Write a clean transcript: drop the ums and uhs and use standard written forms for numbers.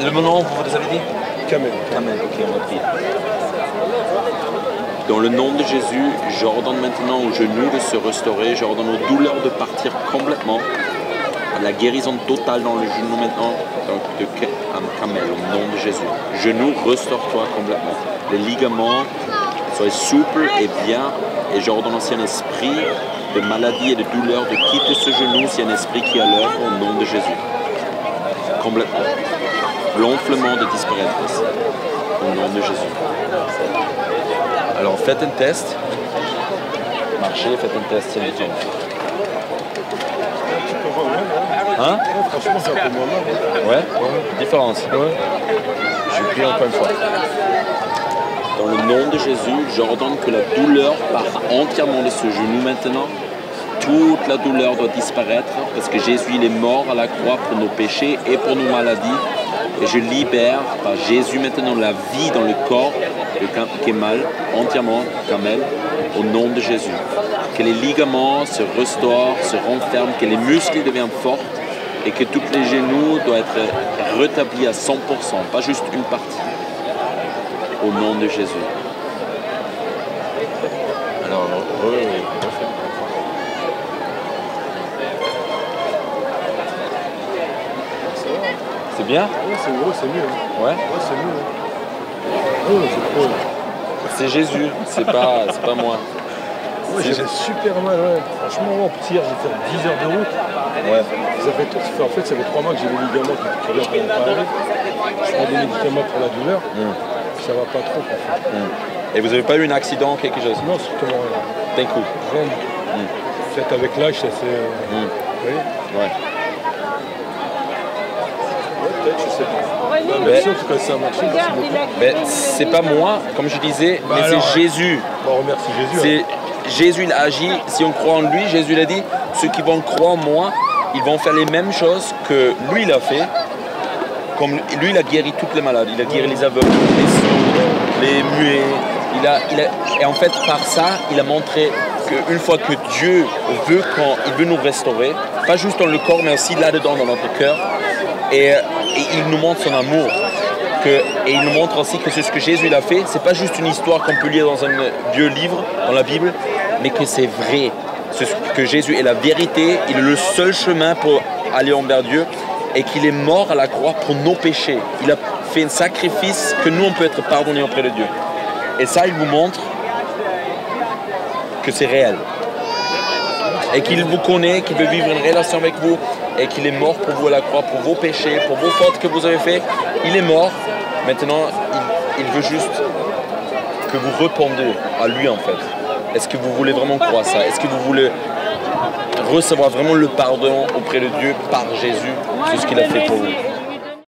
Le nom, vous avez dit? Kamel. Kamel, ok, on va prier. Dans le nom de Jésus, j'ordonne maintenant aux genoux de se restaurer, j'ordonne aux douleurs de partir complètement, à la guérison totale dans le genou maintenant, donc de Kamel, au nom de Jésus. Genou, restaure-toi complètement. Les ligaments, soient souples et bien, et j'ordonne aussi un esprit de maladie et de douleur de quitter ce genou, c'est un esprit qui est à l'œuvre au nom de Jésus. Complètement. L'enflement de disparaître ici, au nom de Jésus. Alors faites un test. Marchez, faites un test, c'est le temps. Hein? Franchement, c'est un peu moins mal. Ouais? Différence. Ouais. Je prie encore une fois. Dans le nom de Jésus, j'ordonne que la douleur parte entièrement de ce genou maintenant. Toute la douleur doit disparaître parce que Jésus il est mort à la croix pour nos péchés et pour nos maladies. Et je libère par Jésus maintenant la vie dans le corps de Kemal, entièrement, Kamel, au nom de Jésus. Que les ligaments se restaurent, se renferment, que les muscles deviennent forts et que tous les genoux doivent être rétablis à 100%, pas juste une partie. Au nom de Jésus. Alors, oui. C'est bien? Ouais, c'est mieux. Ouais? Ouais, c'est mieux. Ouais, c'est trop. C'est Jésus, c'est pas moi. Ouais, j'avais super mal, ouais. Franchement, moi, petit hier, j'ai fait 10 heures de route. Ouais. En fait, ça fait 3 mois que j'ai les ligaments qui reviennent pas aller. Je prends des médicaments pour la douleur. Ça va pas trop, en fait. Et vous avez pas eu un accident, quelque chose? Non, strictement rien. D'un coup? Rien du tout. Peut-être avec l'âge, ça s'est... Vous voyez? Ouais. Peut-être, je sais pas. Merci en tout cas, ça a marché. Merci beaucoup. Mais c'est pas moi, comme je disais, mais alors, c'est Jésus. Bon, on remercie Jésus. Jésus il agit, si on croit en lui, Jésus l'a dit, ceux qui vont croire en moi, ils vont faire les mêmes choses que lui il a fait. Comme lui il a guéri toutes les maladies, il a guéri les aveugles, les sourds, les muets. Et en fait par ça, il a montré qu'une fois que Dieu veut nous restaurer, pas juste dans le corps mais aussi là-dedans dans notre cœur, et il nous montre son amour. Et il nous montre aussi que c'est ce que Jésus il a fait, c'est pas juste une histoire qu'on peut lire dans un vieux livre, dans la Bible, mais que c'est vrai. Que Jésus est la vérité, il est le seul chemin pour aller envers Dieu et qu'il est mort à la croix pour nos péchés. Il a fait un sacrifice que nous on peut être pardonnés auprès de Dieu. Et ça il vous montre que c'est réel. Et qu'il vous connaît, qu'il veut vivre une relation avec vous et qu'il est mort pour vous à la croix, pour vos péchés, pour vos fautes que vous avez fait. Il est mort. Maintenant, il veut juste que vous répondiez à lui en fait. Est-ce que vous voulez vraiment croire ça? Est-ce que vous voulez recevoir vraiment le pardon auprès de Dieu par Jésus? C'est ce qu'il a fait pour vous.